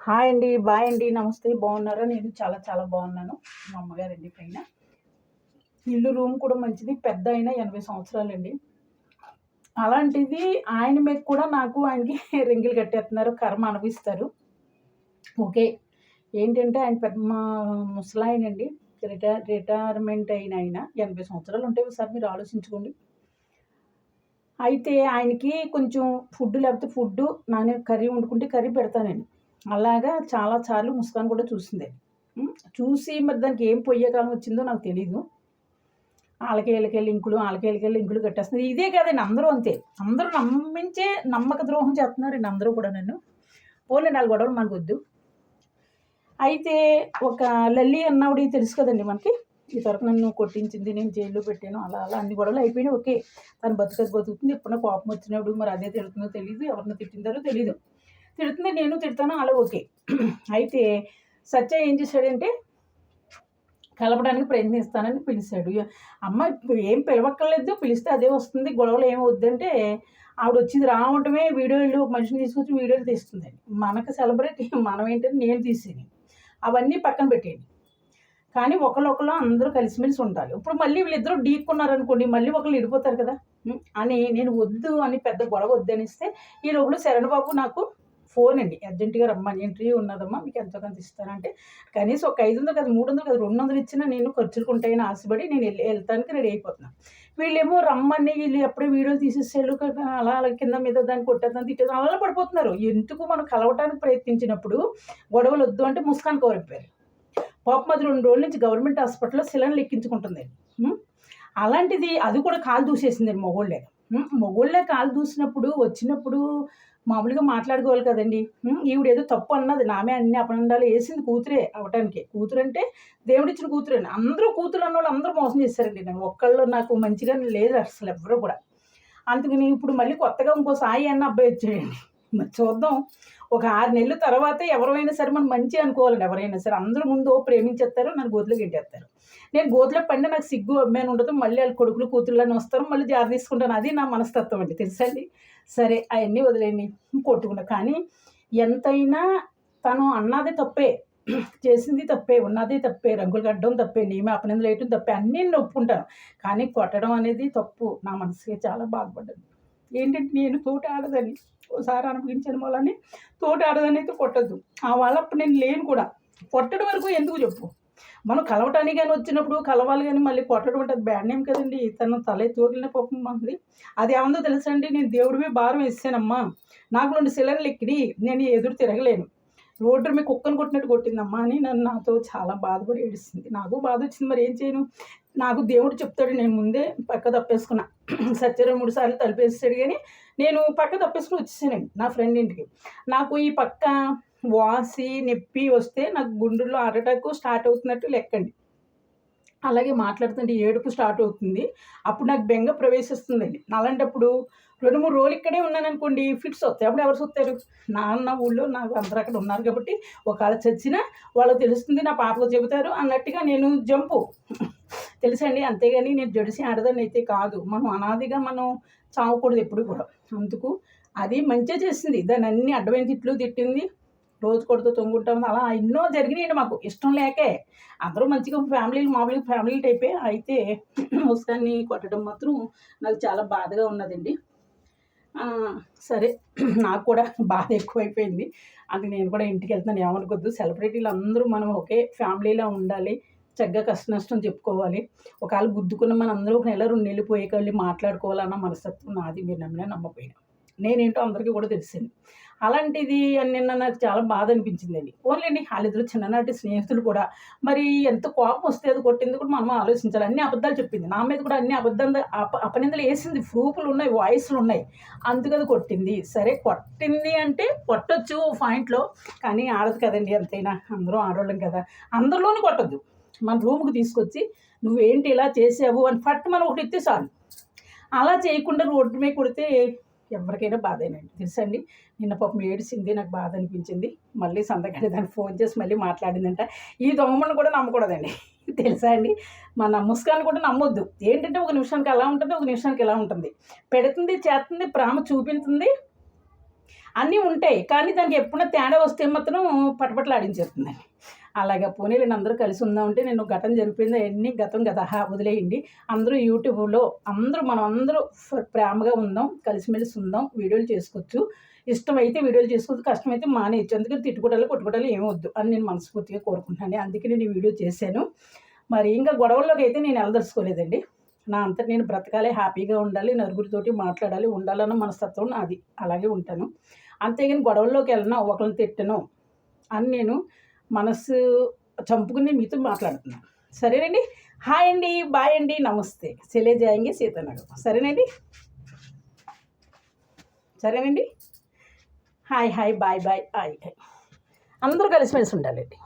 Hi అండి, bye అండి, నమస్తే. బాగున్నారా? నేను చాలా చాలా బాగున్నాను. మా అమ్మగారండి పైన. ఇల్లు రూమ్ కూడా మంచిది. పెద్ద అయినా 80 సంవత్సరాలండి. అలాంటిది ఆయన మీద కూడా ఆయనకి రింగులు కట్టేస్తున్నారు. కర్మ అనుభవిస్తారు. ఓకే. ఏంటంటే ఆయన పెద్ద ముసలాయనండి. రిటైర్మెంట్ అయిన ఆయన. 80 సంవత్సరాలు ఉంటే ఒకసారి మీరు ఆలోచించుకోండి. అయితే ఆయనకి కొంచెం ఫుడ్ లేకపోతే నానే కర్రీ వండుకుంటే కర్రీ పెడతానండి. అలాగా చాలా సార్లు ముస్కాన్ కూడా చూసింది. చూసి మరి దానికి ఏం పొయ్యకాలం వచ్చిందో నాకు తెలీదు. ఆళ్ళకి లింకులు కట్టేస్తున్నారు. ఇదే కాదండి, అందరూ అంతే. అందరూ నమ్మించే నమ్మక ద్రోహం చేస్తున్నారండి అందరూ కూడా నన్ను. పోన్లేండి ఆళ్ళ గొడవలు మనకొద్దు. అయితే ఒక లల్లి అన్నావిడ తెలుసు కదండీ మనకి. ఇదివరకు నన్ను కొట్టించింది, నేను జైల్లో పెట్టాను. అలా అలా అన్ని గొడవలు అయిపోయినాయి. ఓకే. తను బతుకుతుంది. ఎప్పుడన్నా కోపం వచ్చినప్పుడు మరి అదే తిడుతుందో తెలీదు, ఎవరిని తిట్టిందో తెలీదు. తిడుతుంది, నేను తిడతాను, అలా ఓకే. అయితే సత్య ఏం చేశాడంటే కలపడానికి ప్రయత్నిస్తానని పిలిచాడు. అమ్మ ఏం పిలవక్కర్లేదు, పిలిస్తే అదే వస్తుంది, గొడవలు ఏమి వద్దంటే ఆవిడ వచ్చింది రావటమే వీడియోలు, ఒక మనిషిని తీసుకొచ్చి వీడియోలు తీస్తుందండి. మనకు సెలబ్రిటీ, మనం ఏంటంటే నేను తీసేది అవన్నీ పక్కన పెట్టేయండి. కానీ ఒకళ్ళు అందరూ కలిసిమెలిసి ఉండాలి. ఇప్పుడు మళ్ళీ వీళ్ళిద్దరూ ఢీక్కున్నారనుకోండి, మళ్ళీ ఒకళ్ళు విడిపోతారు కదా అని నేను వద్దు అని పెద్ద గొడవ వద్దనిస్తే ఈ లోపల శరణ్ బాబు నాకు ఫోన్ అండి, అర్జెంటుగా రమ్మని, ఇంటర్వ్యూ ఉన్నదమ్మా, మీకు ఎంతో కొంత ఇస్తానంటే కనీసం ఒక 500 కదా, 300 కదా, 200 ఇచ్చినా నేను ఖర్చులకు ఉంటాయని ఆశపడి నేను వెళ్తానికి రెడీ అయిపోతున్నాను. వీళ్ళేమో రమ్మని వీళ్ళు ఎప్పుడూ వీడియోలు తీసేసేళ్ళు, అలా అలా కింద మీద దాన్ని కొట్టేద్దాం తిట్టేద్దాం అలా పడిపోతున్నారు. ఎందుకు మనం కలవటానికి ప్రయత్నించినప్పుడు గొడవలు వద్దు అంటే ముస్కాన్ కోరిపోయారు. పాపం అది 2 రోజుల నుంచి గవర్నమెంట్ హాస్పిటల్లో సిలిండర్లు ఎక్కించుకుంటుంది. అలాంటిది అది కూడా కాలు దూసేసిందండి మొగోళ్ళే. మొగోళ్ళే కాలు దూసినప్పుడు వచ్చినప్పుడు మామూలుగా మాట్లాడుకోవాలి కదండి. ఈవిడేదో తప్పు అన్నది, నామే అన్ని అపనండాలు వేసింది కూతురే అవటానికి. కూతురు అంటే దేవుడిచ్చిన కూతురండి. అందరూ కూతురు అన్నోళ్ళు అందరూ మోసం చేశారండి. నేను ఒక్కళ్ళు నాకు మంచిగా లేదు అసలు ఎవ్వరూ కూడా. అందుకని ఇప్పుడు మళ్ళీ కొత్తగా ఇంకో సాయి అన్న అబ్బాయి వచ్చాడండి. మరి చూద్దాం. ఒక 6 నెలల తర్వాత ఎవరైనా సరే మనం మంచి అనుకోవాలండి. ఎవరైనా సరే అందరూ ముందు ప్రేమించేస్తారు, నన్ను గోతిలో గెంటేస్తారు. నేను గోతిలో పడిన నాకు సిగ్గు అభిమానం ఉండదు. మళ్ళీ వాళ్ళ కొడుకులు కూతుర్లని వస్తారు, మళ్ళీ జార తీసుకుంటాను. అది నా మనస్తత్వం అండి, తెలుసండి. సరే అవన్నీ వదిలేయండి, కొట్టుకున్నా. కానీ ఎంతైనా తను అన్నది తప్పే, చేసింది తప్పే, ఉన్నది తప్పే, రంగులు కట్టడం తప్పే, నేమే అపనిందలు వేయటం తప్పే, అన్నీ నేను ఒప్పుకుంటాను. కానీ కొట్టడం అనేది తప్పు. నా మనసుకి చాలా బాధపడ్డాను. ఏంటంటే నేను తోటి ఆడదని ఓసారి అనుభవించిన వాళ్ళని తోటి ఆడదని అయితే కొట్టద్దు. ఆ వాళ్ళప్పుడు నేను లేను కూడా. కొట్టడం వరకు ఎందుకు చెప్పు. మనం కలవటానికి కానీ వచ్చినప్పుడు కలవాలి, కానీ మళ్ళీ కొట్టడం అంటే అది బ్యాడ్ నేమ్ కదండి. తను తల తోగిలిన పాపం మంది. అది ఏమందో తెలుసా అండి, నేను దేవుడివి భారం వేసానమ్మా, నాకు 2 సిలిండర్లు ఎక్కిడి, నేను ఎదురు తిరగలేను, రోడ్డు మీ కుక్కను కొట్టినట్టు కొట్టిందమ్మా అని నన్ను నాతో చాలా బాధపడి ఏడుస్తుంది. నాకు బాధ వచ్చింది, మరి ఏం చేయను. నాకు దేవుడు చెప్తాడు, నేను ముందే పక్క తప్పేసుకున్నా. సత్యరావు 3 సార్లు తలుపేసాడు, కానీ నేను పక్క తప్పేసుకుని వచ్చేసానండి నా ఫ్రెండ్ ఇంటికి. నాకు ఈ పక్క వాసి నొప్పి వస్తే నాకు గుండెల్లో హార్ట్ అటాక్ స్టార్ట్ అవుతున్నట్టు లెక్కండి. అలాగే మాట్లాడుతుంటే ఏడుపు స్టార్ట్ అవుతుంది. అప్పుడు నాకు బెంగ ప్రవేశిస్తుందండి. అలాంటప్పుడు 2, 3 రోజులు ఇక్కడే ఉన్నాననుకోండి, ఫిట్స్ వస్తాయి. అప్పుడు ఎవరు చూస్తారు? నాన్న ఊళ్ళో నాకు అందరూ అక్కడ ఉన్నారు కాబట్టి ఒకవేళ చచ్చినా వాళ్ళకి తెలుస్తుంది, నా పాపకు చెబుతారు అన్నట్టుగా నేను జంపు తెలుసండి. అంతేగాని నేను జడిసి ఆడదాన్ని అయితే కాదు. మనం అనాదిగా మనం చావకూడదు ఎప్పుడు కూడా. అందుకు అది మంచిగా చేసింది. దాన్ని అన్ని అడ్డమైన తిట్లు తిట్టింది, రోజు కొడుతూ తొంగుంటాం, అలా ఎన్నో జరిగినాయండి. మాకు ఇష్టం లేకే అందరూ మంచిగా ఫ్యామిలీలు మామూలుగా ఫ్యామిలీ టైపే. అయితే ముస్కాన్ని కొట్టడం మాత్రం నాకు చాలా బాధగా ఉన్నదండి. సరే, నాకు కూడా బాధ ఎక్కువైపోయింది. అందుకు నేను కూడా ఇంటికి వెళ్తున్నాను, ఏమనుకోద్దు. సెలబ్రిటీలు అందరూ మనం ఒకే ఫ్యామిలీలా ఉండాలి, చక్కగా కష్ట నష్టం చెప్పుకోవాలి. ఒకవేళ గుద్దుకున్న మన అందరూ 1 నెల 2 నెలలు పోయాక వెళ్ళి మాట్లాడుకోవాలన్న మనస్తత్వం నాది. మీరు నమ్మినా నమ్మకపోయినా నేనేంటో అందరికీ కూడా తెలిసింది. అలాంటిది నిన్న నాకు చాలా బాధ అనిపించిందండి. ఓన్లేండి వాళ్ళిద్దరు చిన్ననాటి స్నేహితులు కూడా. మరి ఎంత కోపం వస్తే అది కొట్టింది కూడా మనం ఆలోచించాలి. అన్ని అబద్ధాలు చెప్పింది నా మీద కూడా, అన్ని అపనిందలు వేసింది, ప్రూఫ్లు ఉన్నాయి, వాయిస్లు ఉన్నాయి. అందుకు అది కొట్టింది. సరే కొట్టింది అంటే కొట్టొచ్చు పాయింట్లో, కానీ ఆడదు కదండి. ఎంతైనా అందరూ ఆడవాళ్ళం కదా. అందరిలోనూ కొట్టద్దు. మన రూమ్కి తీసుకొచ్చి నువ్వేంటి ఇలా చేసావు అని ఫట్ మనం ఒకటి ఇస్తే చాలు. అలా చేయకుండా రోడ్డు మీద కొడితే ఎవరికైనా బాధేనండి, తెలుసండి. నిన్న పాపం ఏడిసింది, నాకు బాధ అనిపించింది. మళ్ళీ సందగాడి దానికి ఫోన్ చేసి మళ్ళీ మాట్లాడిందంట. ఈ దొంగమ్మని కూడా నమ్మకూడదండి, తెలుసా అండి. మన ముస్కాన్ని కూడా నమ్మొద్దు. ఏంటంటే ఒక నిమిషానికి అలా ఉంటుంది, ఒక నిమిషానికి ఎలా ఉంటుంది. పెడుతుంది, చేస్తుంది, ప్రేమ చూపించింది, అన్నీ ఉంటాయి, కానీ దానికి ఎప్పుడైనా తేడా వస్తే మాత్రం పటపటలాడించేస్తుందండి. అలాగా పోనీలేండి, అందరూ కలిసి ఉందామంటే నేను గతం జరిగిపోయింది అవన్నీ గతం గతహ వదిలేయండి. అందరూ యూట్యూబ్లో మనం అందరూ ప్రేమగా ఉందాం, కలిసిమెలిసి ఉందాం, వీడియోలు చేసుకోవచ్చు. ఇష్టమైతే వీడియోలు చేసుకోవచ్చు, కష్టమైతే మానేయచ్చు. అందుకని తిట్టుకోవడాలు కొట్టుకోవడాలు ఏమొద్దు అని నేను మనస్ఫూర్తిగా కోరుకుంటున్నాను. అందుకే నేను ఈ వీడియో చేశాను. మరి ఇంకా గొడవల్లోకి అయితే నేను వెళ్ళదలుచుకోలేదండి. నా అంతట నేను బ్రతకాలి, హ్యాపీగా ఉండాలి, నలుగురితోటి మాట్లాడాలి, ఉండాలన్న మనస్తత్వం నాది. అలాగే ఉంటాను. అంతేగాని గొడవల్లోకి వెళ్ళను, ఒకరిని తిట్టను అని నేను మనసు చంపుకుని మీతో మాట్లాడుతున్నాను. సరేనండి. హాయ్ అండి, బాయ్ అండి, నమస్తే. చలే జాయింగే సీతానగర్. సరేనండి. సరేనండి. Hi hi, bye bye, hi hi. అందరూ కలిసిమెలిసి ఉండాలండి.